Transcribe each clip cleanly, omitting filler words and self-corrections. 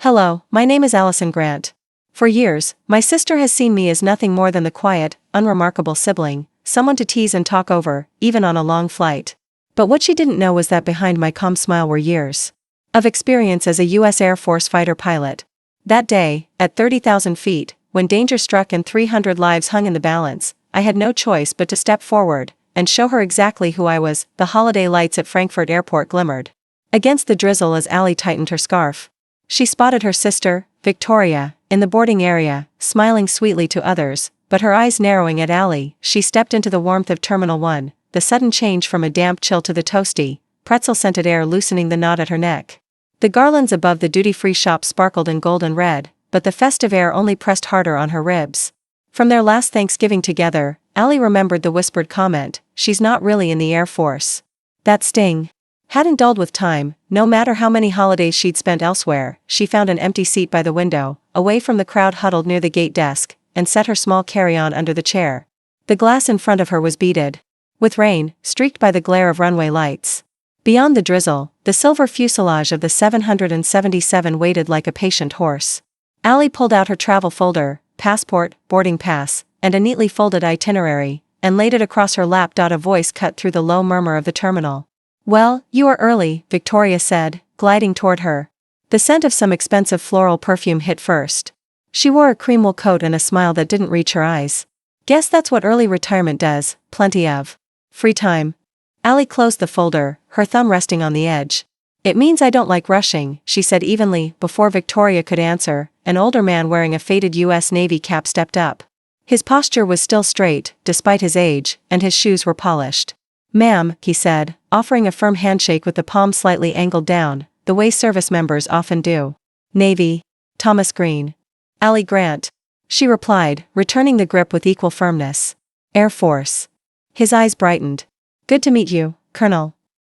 Hello, my name is Allison Grant. For years, my sister has seen me as nothing more than the quiet, unremarkable sibling, someone to tease and talk over, even on a long flight. But what she didn't know was that behind my calm smile were years of experience as a U.S. Air Force fighter pilot. That day, at 30,000 feet, when danger struck and 300 lives hung in the balance, I had no choice but to step forward and show her exactly who I was. The holiday lights at Frankfurt Airport glimmered against the drizzle as Allie tightened her scarf. She spotted her sister, Victoria, in the boarding area, smiling sweetly to others, but her eyes narrowing at Allie. She stepped into the warmth of Terminal 1, the sudden change from a damp chill to the toasty, pretzel-scented air loosening the knot at her neck. The garlands above the duty-free shop sparkled in gold and red, but the festive air only pressed harder on her ribs. From their last Thanksgiving together, Allie remembered the whispered comment, "She's not really in the Air Force." That sting hadn't dulled with time. No matter how many holidays she'd spent elsewhere, she found an empty seat by the window, away from the crowd huddled near the gate desk, and set her small carry-on under the chair. The glass in front of her was beaded with rain, streaked by the glare of runway lights. Beyond the drizzle, the silver fuselage of the 777 waited like a patient horse. Allie pulled out her travel folder, passport, boarding pass, and a neatly folded itinerary, and laid it across her lap. A voice cut through the low murmur of the terminal. "Well, you are early," Victoria said, gliding toward her. The scent of some expensive floral perfume hit first. She wore a cream wool coat and a smile that didn't reach her eyes. "Guess that's what early retirement does, plenty of free time." Allie closed the folder, her thumb resting on the edge. "It means I don't like rushing," she said evenly. Before Victoria could answer, an older man wearing a faded U.S. Navy cap stepped up. His posture was still straight, despite his age, and his shoes were polished. "Ma'am," he said, offering a firm handshake with the palm slightly angled down, the way service members often do. "Navy." "Thomas Green." "Allie Grant," she replied, returning the grip with equal firmness. "Air Force." His eyes brightened. "Good to meet you, Colonel."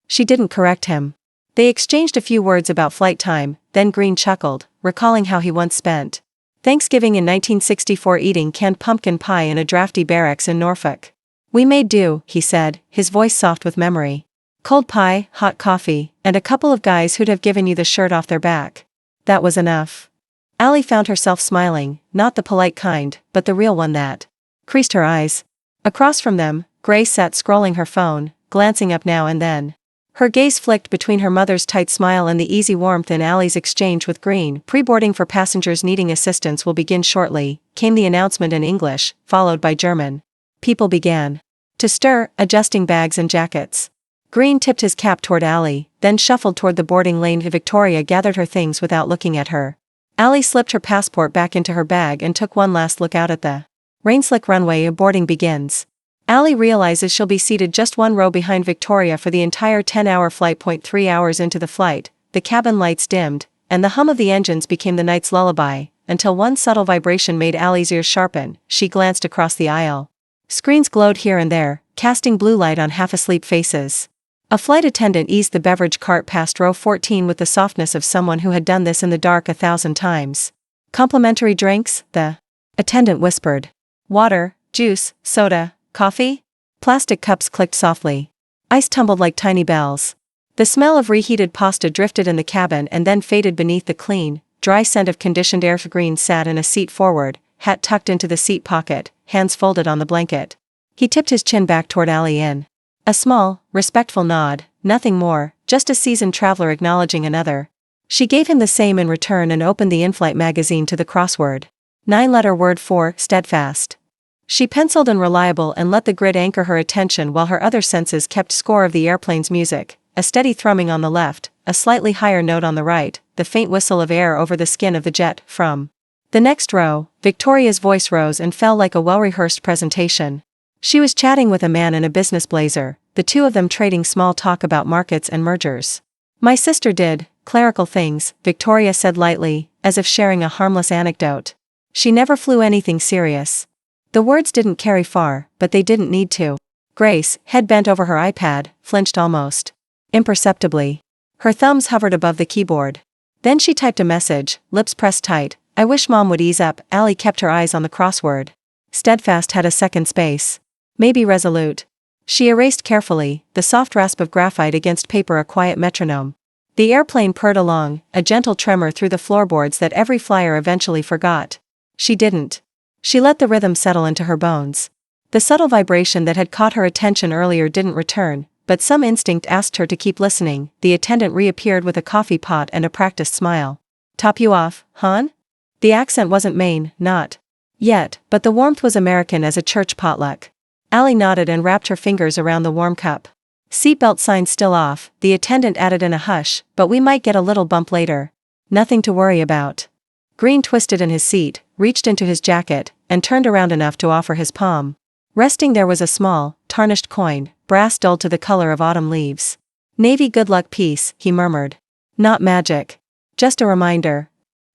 She didn't correct him. They exchanged a few words about flight time, then Green chuckled, recalling how he once spent Thanksgiving in 1964 eating canned pumpkin pie in a drafty barracks in Norfolk. "We made do," he said, his voice soft with memory. "Cold pie, hot coffee, and a couple of guys who'd have given you the shirt off their back. That was enough." Allie found herself smiling, not the polite kind, but the real one that creased her eyes. Across from them, Grace sat scrolling her phone, glancing up now and then. Her gaze flicked between her mother's tight smile and the easy warmth in Allie's exchange with Green. "Pre-boarding for passengers needing assistance will begin shortly," came the announcement in English, followed by German. People began to stir, adjusting bags and jackets. Green tipped his cap toward Allie, then shuffled toward the boarding lane. Victoria gathered her things without looking at her. Allie slipped her passport back into her bag and took one last look out at the rain-slick runway. Boarding begins. Allie realizes she'll be seated just one row behind Victoria for the entire 10-hour flight. 3 hours into the flight, the cabin lights dimmed, and the hum of the engines became the night's lullaby, until one subtle vibration made Allie's ears sharpen. She glanced across the aisle. Screens glowed here and there, casting blue light on half-asleep faces. A flight attendant eased the beverage cart past row 14 with the softness of someone who had done this in the dark 1,000 times. "Complimentary drinks?" the attendant whispered. "Water, juice, soda, coffee?" Plastic cups clicked softly. Ice tumbled like tiny bells. The smell of reheated pasta drifted in the cabin and then faded beneath the clean, dry scent of conditioned air. Green sat in a seat forward, hat tucked into the seat pocket, hands folded on the blanket. He tipped his chin back toward Allie in a small, respectful nod, nothing more, just a seasoned traveler acknowledging another. She gave him the same in return and opened the in-flight magazine to the crossword. 9-letter word for steadfast. She penciled in reliable and let the grid anchor her attention while her other senses kept score of the airplane's music, a steady thrumming on the left, a slightly higher note on the right, the faint whistle of air over the skin of the jet. From the next row, Victoria's voice rose and fell like a well-rehearsed presentation. She was chatting with a man in a business blazer, the two of them trading small talk about markets and mergers. "My sister did clerical things," Victoria said lightly, as if sharing a harmless anecdote. "She never flew anything serious." The words didn't carry far, but they didn't need to. Grace, head bent over her iPad, flinched almost imperceptibly. Her thumbs hovered above the keyboard. Then she typed a message, lips pressed tight. "I wish Mom would ease up." Allie kept her eyes on the crossword. Steadfast had a second space. Maybe resolute. She erased carefully, the soft rasp of graphite against paper a quiet metronome. The airplane purred along, a gentle tremor through the floorboards that every flyer eventually forgot. She didn't. She let the rhythm settle into her bones. The subtle vibration that had caught her attention earlier didn't return, but some instinct asked her to keep listening. The attendant reappeared with a coffee pot and a practiced smile. "Top you off, hon?" The accent wasn't Maine, not yet, but the warmth was American as a church potluck. Allie nodded and wrapped her fingers around the warm cup. "Seatbelt sign still off," the attendant added in a hush, "but we might get a little bump later." "Nothing to worry about." Green twisted in his seat, reached into his jacket, and turned around enough to offer his palm. Resting there was a small, tarnished coin, brass dulled to the color of autumn leaves. "Navy good luck piece," he murmured. "Not magic. Just a reminder."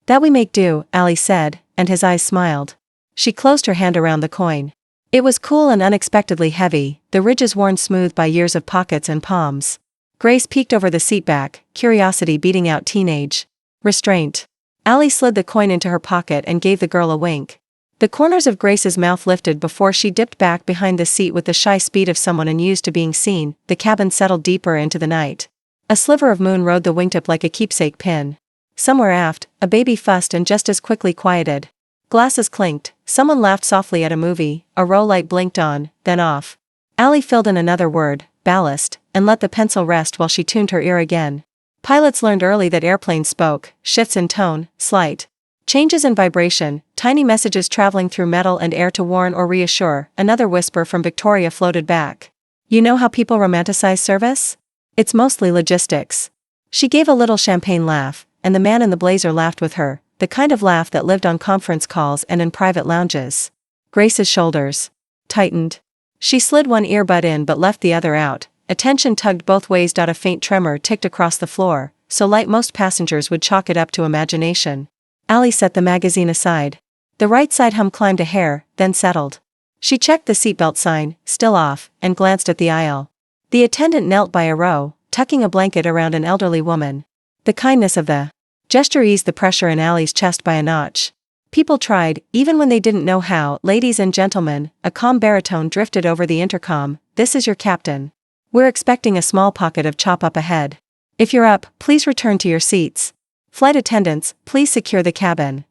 "That we make do," Allie said, and his eyes smiled. She closed her hand around the coin. It was cool and unexpectedly heavy, the ridges worn smooth by years of pockets and palms. Grace peeked over the seat back, curiosity beating out teenage restraint. Allie slid the coin into her pocket and gave the girl a wink. The corners of Grace's mouth lifted before she dipped back behind the seat with the shy speed of someone unused to being seen. The cabin settled deeper into the night. A sliver of moon rode the wingtip like a keepsake pin. Somewhere aft, a baby fussed and just as quickly quieted. Glasses clinked, someone laughed softly at a movie, a row light blinked on, then off. Allie filled in another word, ballast, and let the pencil rest while she tuned her ear again. Pilots learned early that airplanes spoke, shifts in tone, slight changes in vibration, tiny messages traveling through metal and air to warn or reassure. Another whisper from Victoria floated back. "You know how people romanticize service? It's mostly logistics." She gave a little champagne laugh, and the man in the blazer laughed with her, the kind of laugh that lived on conference calls and in private lounges. Grace's shoulders tightened. She slid one earbud in but left the other out. Attention tugged both ways. A faint tremor ticked across the floor, so light most passengers would chalk it up to imagination. Allie set the magazine aside. The right side hum climbed a hair, then settled. She checked the seatbelt sign, still off, and glanced at the aisle. The attendant knelt by a row, tucking a blanket around an elderly woman. The kindness of the gesture eased the pressure in Allie's chest by a notch. People tried, even when they didn't know how. "Ladies and gentlemen," a calm baritone drifted over the intercom, "this is your captain. We're expecting a small pocket of chop up ahead. If you're up, please return to your seats. Flight attendants, please secure the cabin."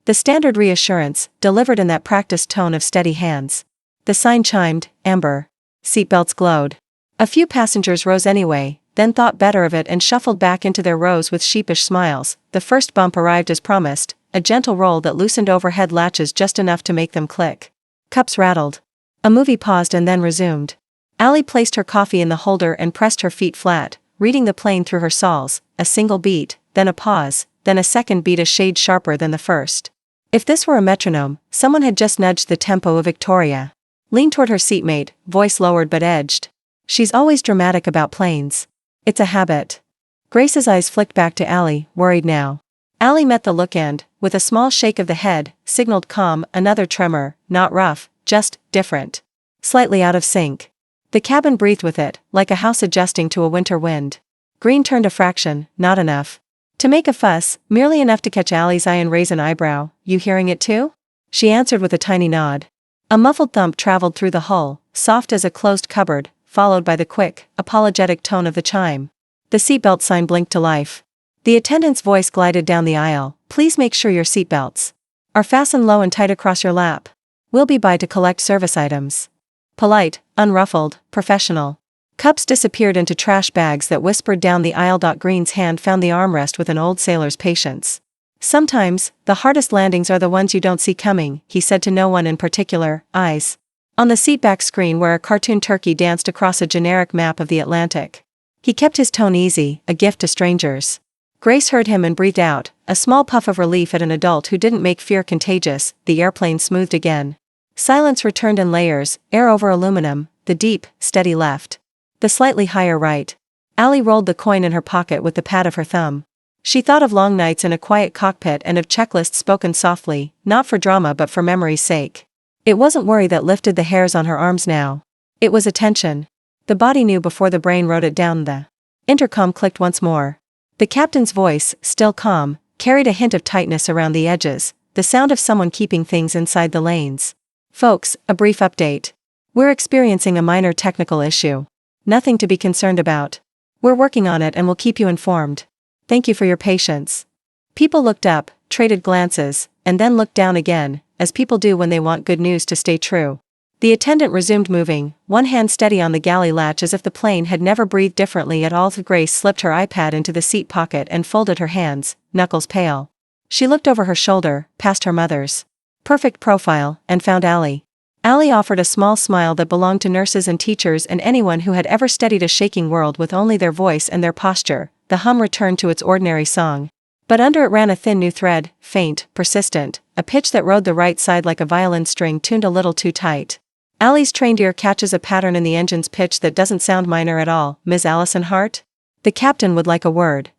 The standard reassurance, delivered in that practiced tone of steady hands. The sign chimed, amber. Seatbelts glowed. A few passengers rose anyway, then thought better of it and shuffled back into their rows with sheepish smiles. The first bump arrived as promised, a gentle roll that loosened overhead latches just enough to make them click. Cups rattled. A movie paused and then resumed. Allie placed her coffee in the holder and pressed her feet flat, reading the plane through her soles. A single beat, then a pause, then a second beat a shade sharper than the first. If this were a metronome, someone had just nudged the tempo of Victoria. Leaned toward her seatmate, voice lowered but edged. "She's always dramatic about planes. It's a habit." Grace's eyes flicked back to Allie, worried now. Allie met the look and, with a small shake of the head, signaled calm. Another tremor, not rough, just different. Slightly out of sync. The cabin breathed with it, like a house adjusting to a winter wind. Green turned a fraction, not enough to make a fuss, merely enough to catch Allie's eye and raise an eyebrow. "You hearing it too?" She answered with a tiny nod. A muffled thump traveled through the hull, soft as a closed cupboard, followed by the quick, apologetic tone of the chime. The seatbelt sign blinked to life. The attendant's voice glided down the aisle. "Please make sure your seatbelts are fastened low and tight across your lap. We'll be by to collect service items." Polite, unruffled, professional. Cups disappeared into trash bags that whispered down the aisle. Green's hand found the armrest with an old sailor's patience. "Sometimes, the hardest landings are the ones you don't see coming," he said to no one in particular. Eyes on the seatback screen where a cartoon turkey danced across a generic map of the Atlantic. He kept his tone easy, a gift to strangers. Grace heard him and breathed out, a small puff of relief at an adult who didn't make fear contagious. The airplane smoothed again. Silence returned in layers, air over aluminum, the deep, steady left. The slightly higher right. Allie rolled the coin in her pocket with the pad of her thumb. She thought of long nights in a quiet cockpit and of checklists spoken softly, not for drama but for memory's sake. It wasn't worry that lifted the hairs on her arms now. It was attention. The body knew before the brain wrote it down. The intercom clicked once more. The captain's voice, still calm, carried a hint of tightness around the edges, the sound of someone keeping things inside the lanes. "Folks, a brief update. We're experiencing a minor technical issue. Nothing to be concerned about. We're working on it and we'll keep you informed." Thank you for your patience. People looked up, traded glances, and then looked down again, as people do when they want good news to stay true. The attendant resumed moving, one hand steady on the galley latch as if the plane had never breathed differently at all. Grace slipped her iPad into the seat pocket and folded her hands, knuckles pale. She looked over her shoulder, past her mother's perfect profile, and found Allie. Allie offered a small smile that belonged to nurses and teachers and anyone who had ever studied a shaking world with only their voice and their posture. The hum returned to its ordinary song. But under it ran a thin new thread, faint, persistent, a pitch that rode the right side like a violin string tuned a little too tight. Allie's trained ear catches a pattern in the engine's pitch that doesn't sound minor at all. Ms. Allison Hart? The captain would like a word.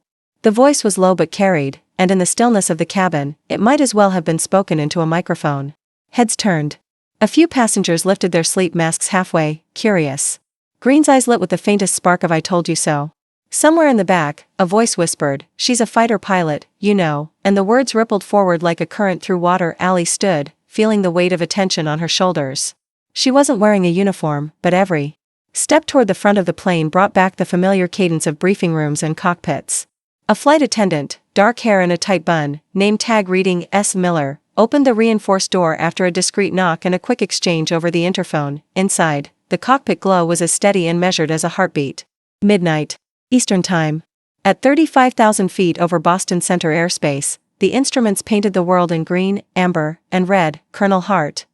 The voice was low but carried, and in the stillness of the cabin, it might as well have been spoken into a microphone. Heads turned. A few passengers lifted their sleep masks halfway, curious. Green's eyes lit with the faintest spark of "I told you so." Somewhere in the back, a voice whispered, "She's a fighter pilot, you know," and the words rippled forward like a current through water. Allie stood, feeling the weight of attention on her shoulders. She wasn't wearing a uniform, but every step toward the front of the plane brought back the familiar cadence of briefing rooms and cockpits. A flight attendant, dark hair in a tight bun, name tag reading S. Miller, opened the reinforced door after a discreet knock and a quick exchange over the interphone. Inside, the cockpit glow was as steady and measured as a heartbeat. Midnight. Eastern Time. At 35,000 feet over Boston Center airspace, the instruments painted the world in green, amber, and red. Colonel Hart.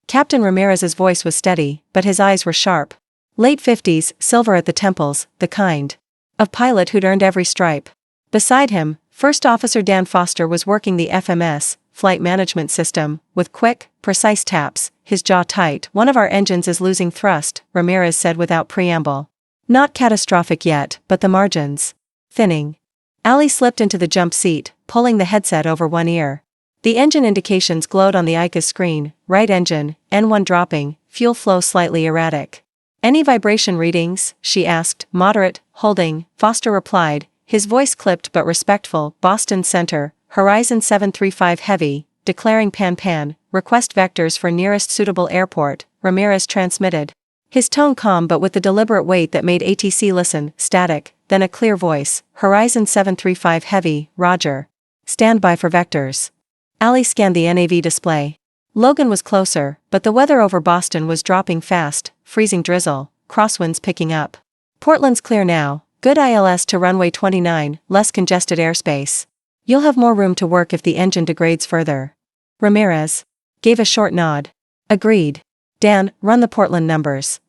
Captain Ramirez's voice was steady, but his eyes were sharp. Late 50s, silver at the temples, the kind of pilot who'd earned every stripe. Beside him, First Officer Dan Foster was working the FMS, Flight Management System, with quick, precise taps, his jaw tight. "One of our engines is losing thrust," Ramirez said without preamble. "Not catastrophic yet, but the margins thinning." Allie slipped into the jump seat, pulling the headset over one ear. The engine indications glowed on the ICA's screen: right engine, N1 dropping, fuel flow slightly erratic. "Any vibration readings?" she asked. "Moderate, holding," Foster replied, his voice clipped but respectful. "Boston Center, Horizon 735 heavy, declaring pan-pan, request vectors for nearest suitable airport," Ramirez transmitted. His tone calm but with the deliberate weight that made ATC listen. Static, then a clear voice: "Horizon 735 heavy, roger. Stand by for vectors." Allie scanned the NAV display. Logan was closer, but the weather over Boston was dropping fast, freezing drizzle, crosswinds picking up. "Portland's clear now, good ILS to runway 29, less congested airspace. You'll have more room to work if the engine degrades further." Ramirez gave a short nod. "Agreed. Dan, run the Portland numbers."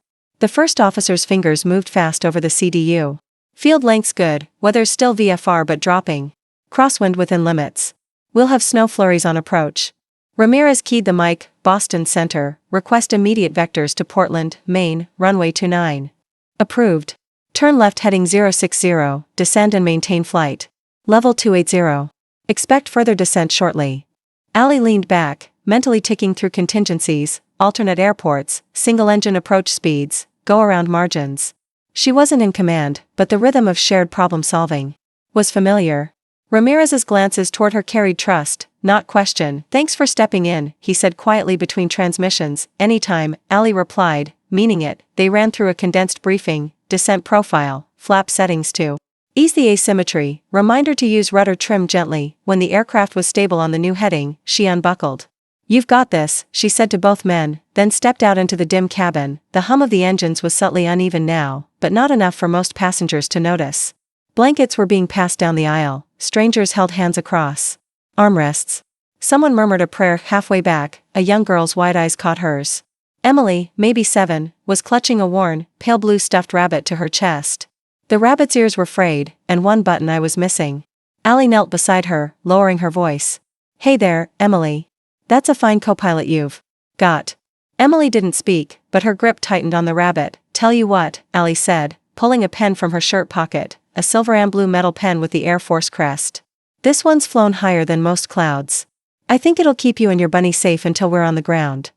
The first officer's fingers moved fast over the CDU. "Field length's good, weather's still VFR but dropping. Crosswind within limits. We'll have snow flurries on approach." Ramirez keyed the mic. "Boston Center, request immediate vectors to Portland, Maine, runway 29. Approved. Turn left heading 060, descend and maintain flight. Level 280. Expect further descent shortly." Allie leaned back, mentally ticking through contingencies, alternate airports, single-engine approach speeds, go-around margins. She wasn't in command, but the rhythm of shared problem-solving was familiar. Ramirez's glances toward her carried trust, not question. "Thanks for stepping in," he said quietly between transmissions. "Anytime," Allie replied, meaning it. They ran through a condensed briefing: descent profile, flap settings to ease the asymmetry, reminder to use rudder trim gently. When the aircraft was stable on the new heading, she unbuckled. "You've got this," she said to both men, then stepped out into the dim cabin. The hum of the engines was subtly uneven now, but not enough for most passengers to notice. Blankets were being passed down the aisle, strangers held hands across armrests. Someone murmured a prayer halfway back, a young girl's wide eyes caught hers. Emily, maybe 7, was clutching a worn, pale blue stuffed rabbit to her chest. The rabbit's ears were frayed, and one button eye was missing. Allie knelt beside her, lowering her voice. "Hey there, Emily. That's a fine co-pilot you've got." Emily didn't speak, but her grip tightened on the rabbit. "Tell you what," Allie said, pulling a pen from her shirt pocket, a silver and blue metal pen with the Air Force crest. "This one's flown higher than most clouds. I think it'll keep you and your bunny safe until we're on the ground."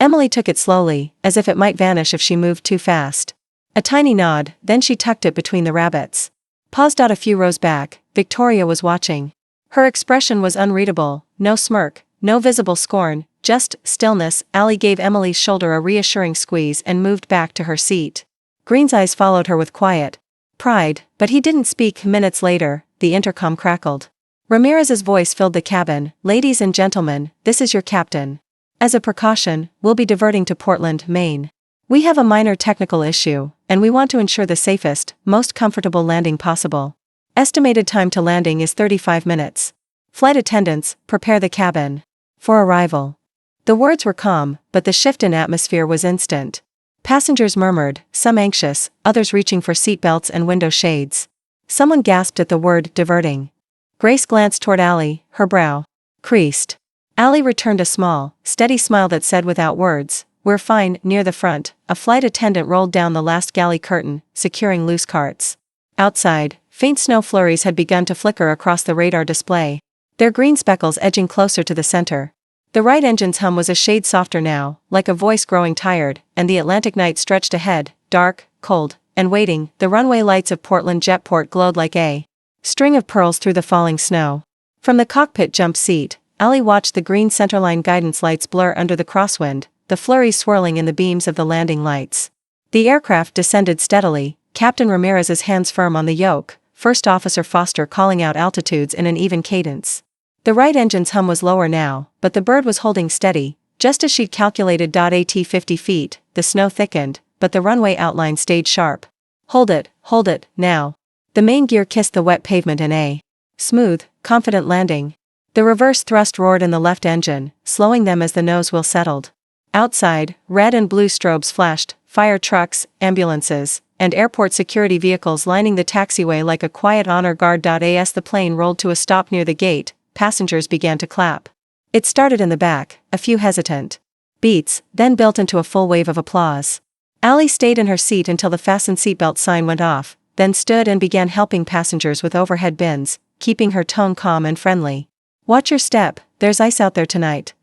Emily took it slowly, as if it might vanish if she moved too fast. A tiny nod, then she tucked it between the rabbits. Paused out a few rows back. Victoria was watching. Her expression was unreadable, no smirk, no visible scorn, just stillness. Allie gave Emily's shoulder a reassuring squeeze and moved back to her seat. Green's eyes followed her with quiet pride, but he didn't speak. Minutes later, the intercom crackled. Ramirez's voice filled the cabin. "Ladies and gentlemen, this is your captain. As a precaution, we'll be diverting to Portland, Maine. We have a minor technical issue, and we want to ensure the safest, most comfortable landing possible. Estimated time to landing is 35 minutes. Flight attendants, prepare the cabin for arrival." The words were calm, but the shift in atmosphere was instant. Passengers murmured, some anxious, others reaching for seatbelts and window shades. Someone gasped at the word diverting. Grace glanced toward Allie, her brow creased. Allie returned a small, steady smile that said without words, "We're fine." Near the front, a flight attendant rolled down the last galley curtain, securing loose carts. Outside, faint snow flurries had begun to flicker across the radar display, their green speckles edging closer to the center. The right engine's hum was a shade softer now, like a voice growing tired, and the Atlantic night stretched ahead, dark, cold, and waiting. The runway lights of Portland Jetport glowed like a string of pearls through the falling snow. From the cockpit jump seat, Allie watched the green centerline guidance lights blur under the crosswind, the flurries swirling in the beams of the landing lights. The aircraft descended steadily, Captain Ramirez's hands firm on the yoke, First Officer Foster calling out altitudes in an even cadence. The right engine's hum was lower now, but the bird was holding steady, just as she'd calculated. At 50 feet, the snow thickened, but the runway outline stayed sharp. Hold it, now." The main gear kissed the wet pavement in a smooth, confident landing. The reverse thrust roared in the left engine, slowing them as the nose wheel settled. Outside, red and blue strobes flashed, fire trucks, ambulances, and airport security vehicles lining the taxiway like a quiet honor guard. As the plane rolled to a stop near the gate, passengers began to clap. It started in the back, a few hesitant beats, then built into a full wave of applause. Allie stayed in her seat until the fasten seatbelt sign went off, then stood and began helping passengers with overhead bins, keeping her tone calm and friendly. "Watch your step, there's ice out there tonight."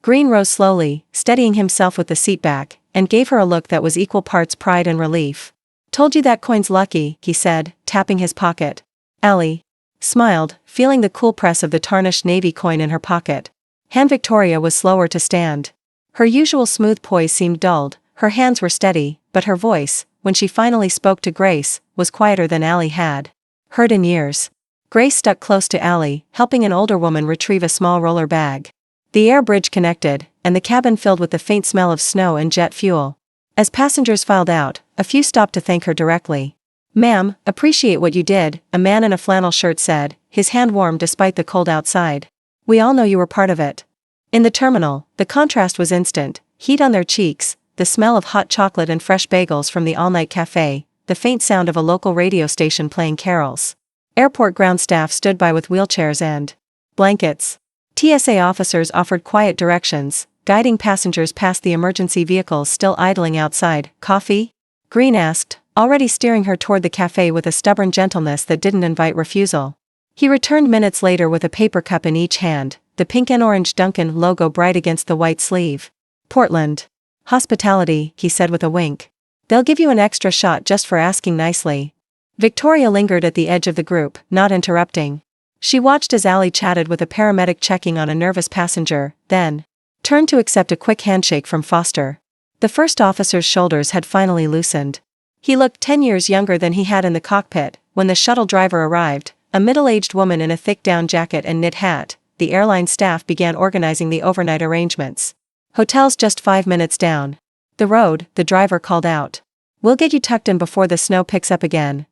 Green rose slowly, steadying himself with the seat back, and gave her a look that was equal parts pride and relief. "Told you that coin's lucky," he said, tapping his pocket. Allie smiled, feeling the cool press of the tarnished navy coin in her pocket. Hand Victoria was slower to stand. Her usual smooth poise seemed dulled, her hands were steady, but her voice, when she finally spoke to Grace, was quieter than Allie had heard in years. Grace stuck close to Allie, helping an older woman retrieve a small roller bag. The air bridge connected, and the cabin filled with the faint smell of snow and jet fuel. As passengers filed out, a few stopped to thank her directly. "Ma'am, appreciate what you did," a man in a flannel shirt said, his hand warm despite the cold outside. "We all know you were part of it." In the terminal, the contrast was instant, heat on their cheeks, the smell of hot chocolate and fresh bagels from the all-night cafe, the faint sound of a local radio station playing carols. Airport ground staff stood by with wheelchairs and blankets. TSA officers offered quiet directions, guiding passengers past the emergency vehicles still idling outside. "Coffee?" Green asked, already steering her toward the cafe with a stubborn gentleness that didn't invite refusal. He returned minutes later with a paper cup in each hand, the pink and orange Dunkin' logo bright against the white sleeve. "Portland hospitality," he said with a wink. "They'll give you an extra shot just for asking nicely." Victoria lingered at the edge of the group, not interrupting. She watched as Allie chatted with a paramedic checking on a nervous passenger, then turned to accept a quick handshake from Foster. The first officer's shoulders had finally loosened. He looked 10 years younger than he had in the cockpit. When the shuttle driver arrived, a middle-aged woman in a thick down jacket and knit hat, the airline staff began organizing the overnight arrangements. "Hotel's just 5 minutes down the road," the driver called out. "We'll get you tucked in before the snow picks up again."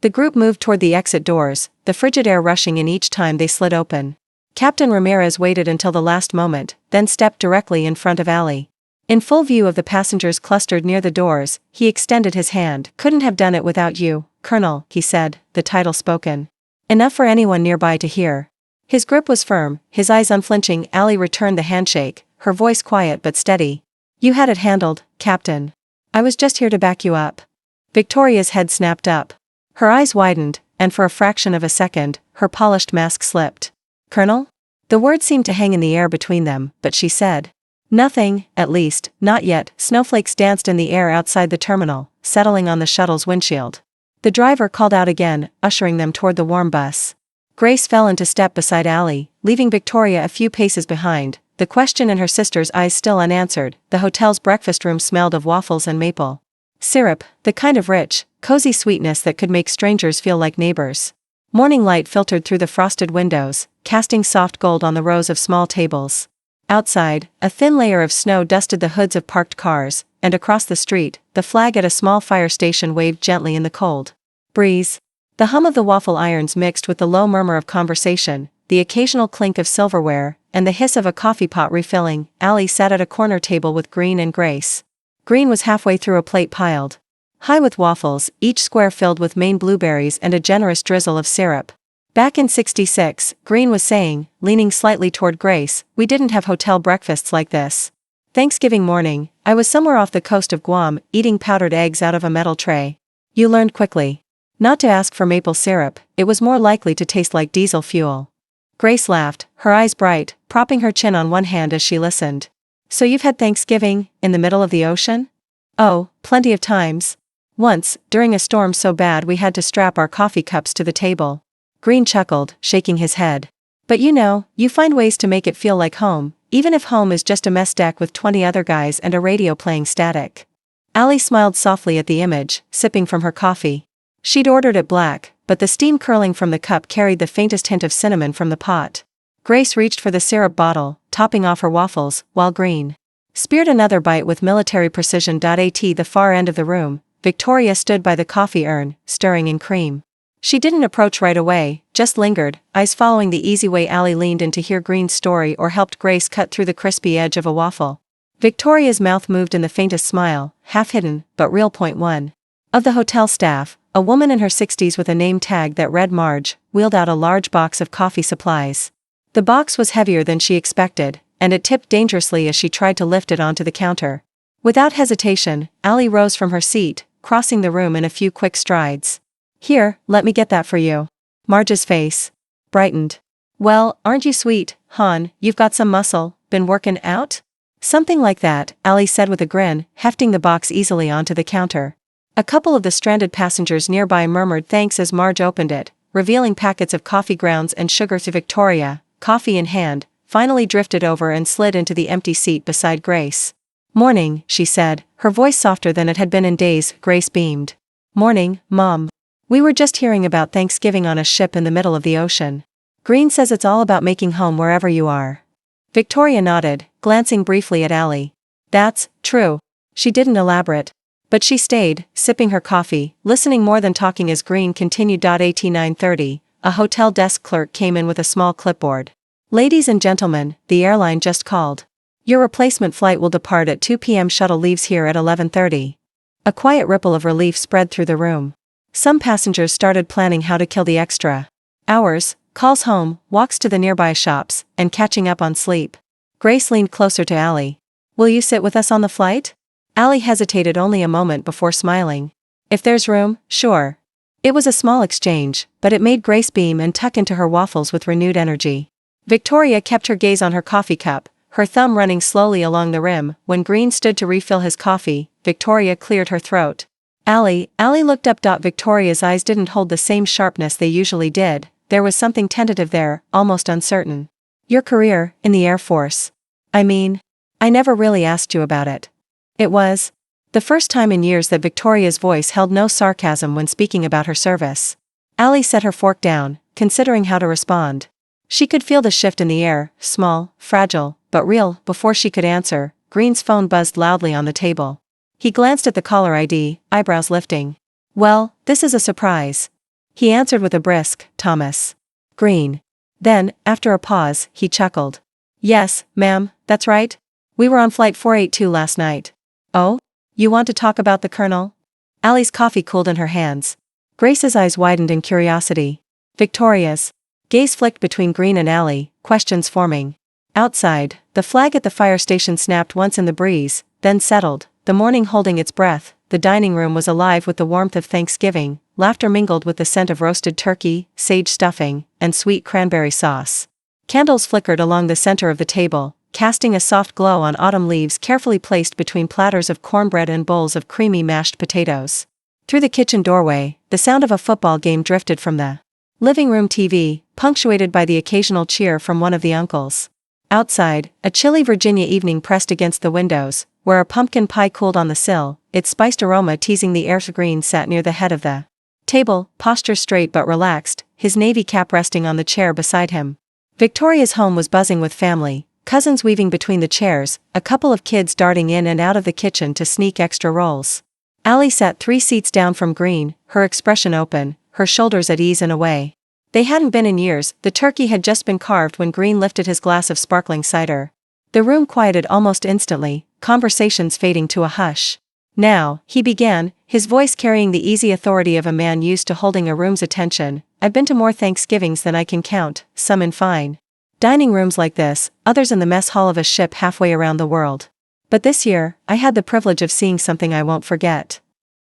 The group moved toward the exit doors, the frigid air rushing in each time they slid open. Captain Ramirez waited until the last moment, then stepped directly in front of Allie. In full view of the passengers clustered near the doors, he extended his hand. "Couldn't have done it without you, Colonel," he said, the title spoken enough for anyone nearby to hear. His grip was firm, his eyes unflinching. Allie returned the handshake, her voice quiet but steady. "You had it handled, Captain. I was just here to back you up." Victoria's head snapped up. Her eyes widened, and for a fraction of a second, her polished mask slipped. "Colonel?" The word seemed to hang in the air between them, but she said nothing, at least, not yet. Snowflakes danced in the air outside the terminal, settling on the shuttle's windshield. The driver called out again, ushering them toward the warm bus. Grace fell into step beside Allie, leaving Victoria a few paces behind, the question in her sister's eyes still unanswered. The hotel's breakfast room smelled of waffles and maple syrup, the kind of rich, cozy sweetness that could make strangers feel like neighbors. Morning light filtered through the frosted windows, casting soft gold on the rows of small tables. Outside, a thin layer of snow dusted the hoods of parked cars, and across the street, the flag at a small fire station waved gently in the cold breeze. The hum of the waffle irons mixed with the low murmur of conversation, the occasional clink of silverware, and the hiss of a coffee pot refilling. Allie sat at a corner table with Green and Grace. Green was halfway through a plate piled high with waffles, each square filled with Maine blueberries and a generous drizzle of syrup. Back in '66, Green was saying, leaning slightly toward Grace, we didn't have hotel breakfasts like this. Thanksgiving morning, I was somewhere off the coast of Guam, eating powdered eggs out of a metal tray. You learned quickly not to ask for maple syrup, it was more likely to taste like diesel fuel. Grace laughed, her eyes bright, propping her chin on one hand as she listened. So you've had Thanksgiving, in the middle of the ocean? Oh, plenty of times. Once, during a storm so bad we had to strap our coffee cups to the table. Green chuckled, shaking his head. But you find ways to make it feel like home, even if home is just a mess deck with 20 other guys and a radio playing static. Allie smiled softly at the image, sipping from her coffee. She'd ordered it black, but the steam curling from the cup carried the faintest hint of cinnamon from the pot. Grace reached for the syrup bottle, topping off her waffles, while Green speared another bite with military precision. At the far end of the room, Victoria stood by the coffee urn, stirring in cream. She didn't approach right away, just lingered, eyes following the easy way Allie leaned in to hear Green's story or helped Grace cut through the crispy edge of a waffle. Victoria's mouth moved in the faintest smile, half hidden, but real. One of the hotel staff, a woman in her 60s with a name tag that read Marge, wheeled out a large box of coffee supplies. The box was heavier than she expected, and it tipped dangerously as she tried to lift it onto the counter. Without hesitation, Allie rose from her seat, crossing the room in a few quick strides. Here, let me get that for you. Marge's face brightened. Well, aren't you sweet, hon, you've got some muscle, been workin' out? Something like that, Allie said with a grin, hefting the box easily onto the counter. A couple of the stranded passengers nearby murmured thanks as Marge opened it, revealing packets of coffee grounds and sugar to Victoria, coffee in hand, finally drifted over and slid into the empty seat beside Grace. Morning, she said, her voice softer than it had been in days. Grace beamed. Morning, Mom. We were just hearing about Thanksgiving on a ship in the middle of the ocean. Green says it's all about making home wherever you are. Victoria nodded, glancing briefly at Allie. That's true. She didn't elaborate. But she stayed, sipping her coffee, listening more than talking as Green continued. At 9:30, a hotel desk clerk came in with a small clipboard. Ladies and gentlemen, the airline just called. Your replacement flight will depart at 2 p.m. Shuttle leaves here at 11:30. A quiet ripple of relief spread through the room. Some passengers started planning how to kill the extra hours, calls home, walks to the nearby shops, and catching up on sleep. Grace leaned closer to Allie. Will you sit with us on the flight? Allie hesitated only a moment before smiling. If there's room, sure. It was a small exchange, but it made Grace beam and tuck into her waffles with renewed energy. Victoria kept her gaze on her coffee cup, her thumb running slowly along the rim. When Green stood to refill his coffee, Victoria cleared her throat. Allie looked up. Victoria's eyes didn't hold the same sharpness they usually did, there was something tentative there, almost uncertain. Your career, in the Air Force. I mean, I never really asked you about it. It was the first time in years that Victoria's voice held no sarcasm when speaking about her service. Allie set her fork down, considering how to respond. She could feel the shift in the air, small, fragile, but real. Before she could answer, Green's phone buzzed loudly on the table. He glanced at the caller ID, eyebrows lifting. Well, this is a surprise. He answered with a brisk, Thomas. Green. Then, after a pause, he chuckled. Yes, ma'am, that's right. We were on flight 482 last night. Oh? You want to talk about the colonel? Allie's coffee cooled in her hands. Grace's eyes widened in curiosity. Victoria's gaze flicked between Green and Allie, questions forming. Outside, the flag at the fire station snapped once in the breeze, then settled, the morning holding its breath. The dining room was alive with the warmth of Thanksgiving, laughter mingled with the scent of roasted turkey, sage stuffing, and sweet cranberry sauce. Candles flickered along the center of the table, casting a soft glow on autumn leaves carefully placed between platters of cornbread and bowls of creamy mashed potatoes. Through the kitchen doorway, the sound of a football game drifted from the living room TV, punctuated by the occasional cheer from one of the uncles. Outside, a chilly Virginia evening pressed against the windows, where a pumpkin pie cooled on the sill, its spiced aroma teasing the air. Green sat near the head of the Table, posture straight but relaxed, his navy cap resting on the chair beside him. Victoria's home was buzzing with family, cousins weaving between the chairs, a couple of kids darting in and out of the kitchen to sneak extra rolls. Allie sat 3 seats down from Green, her expression open, her shoulders at ease and away. They hadn't been in years, the turkey had just been carved when Green lifted his glass of sparkling cider. The room quieted almost instantly, conversations fading to a hush. Now, he began, his voice carrying the easy authority of a man used to holding a room's attention. I've been to more Thanksgivings than I can count, some in fine dining rooms like this, others in the mess hall of a ship halfway around the world. But this year, I had the privilege of seeing something I won't forget.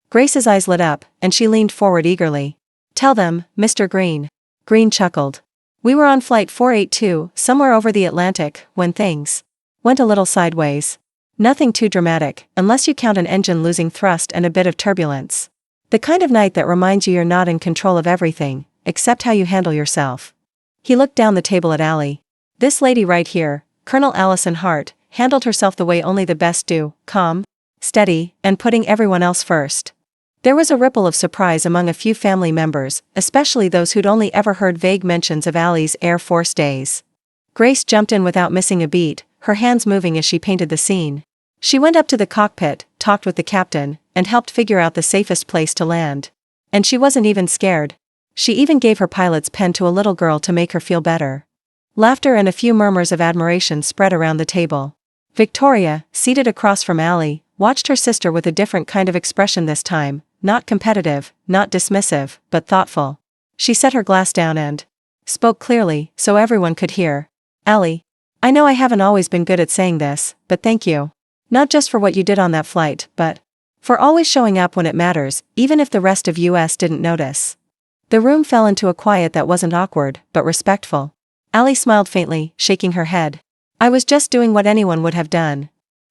Grace's eyes lit up, and she leaned forward eagerly. Tell them, Mr. Green. Green chuckled. We were on flight 482, somewhere over the Atlantic, when things went a little sideways. Nothing too dramatic, unless you count an engine losing thrust and a bit of turbulence. The kind of night that reminds you you're not in control of everything, except how you handle yourself. He looked down the table at Allie. This lady right here, Colonel Allison Hart, handled herself the way only the best do, calm, steady, and putting everyone else first. There was a ripple of surprise among a few family members, especially those who'd only ever heard vague mentions of Allie's Air Force days. Grace jumped in without missing a beat, her hands moving as she painted the scene. She went up to the cockpit, talked with the captain, and helped figure out the safest place to land. And she wasn't even scared. She even gave her pilot's pen to a little girl to make her feel better. Laughter and a few murmurs of admiration spread around the table. Victoria, seated across from Allie, watched her sister with a different kind of expression this time, not competitive, not dismissive, but thoughtful. She set her glass down and spoke clearly, so everyone could hear. Allie, I know I haven't always been good at saying this, but thank you. Not just for what you did on that flight, but for always showing up when it matters, even if the rest of US didn't notice. The room fell into a quiet that wasn't awkward, but respectful. Allie smiled faintly, shaking her head. I was just doing what anyone would have done.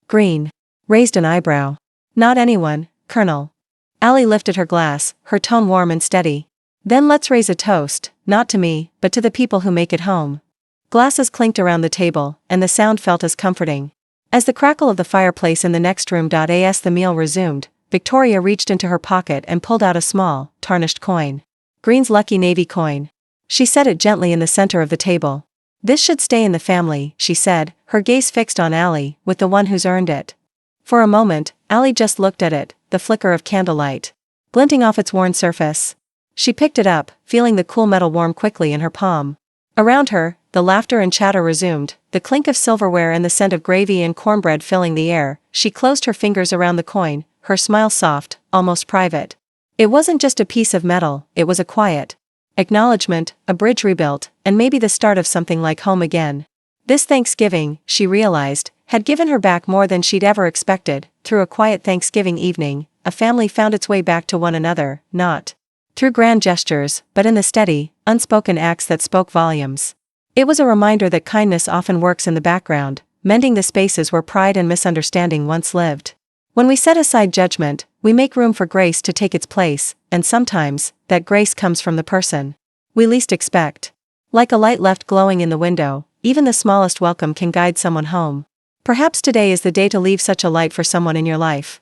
Green raised an eyebrow. Not anyone, Colonel. Allie lifted her glass, her tone warm and steady. Then let's raise a toast, not to me, but to the people who make it home. Glasses clinked around the table, and the sound felt as comforting. As the crackle of the fireplace in the next room as the meal resumed, Victoria reached into her pocket and pulled out a small, tarnished coin. Green's lucky Navy coin. She set it gently in the center of the table. This should stay in the family, she said, her gaze fixed on Allie, with the one who's earned it. For a moment, Allie just looked at it, the flicker of candlelight glinting off its worn surface. She picked it up, feeling the cool metal warm quickly in her palm. Around her, the laughter and chatter resumed, the clink of silverware and the scent of gravy and cornbread filling the air. She closed her fingers around the coin, her smile soft, almost private. It wasn't just a piece of metal, it was a quiet acknowledgement, a bridge rebuilt, and maybe the start of something like home again. This Thanksgiving, she realized, had given her back more than she'd ever expected. Through a quiet Thanksgiving evening, a family found its way back to one another, not through grand gestures, but in the steady, unspoken acts that spoke volumes. It was a reminder that kindness often works in the background, mending the spaces where pride and misunderstanding once lived. When we set aside judgment, we make room for grace to take its place, and sometimes, that grace comes from the person we least expect. Like a light left glowing in the window, even the smallest welcome can guide someone home. Perhaps today is the day to leave such a light for someone in your life.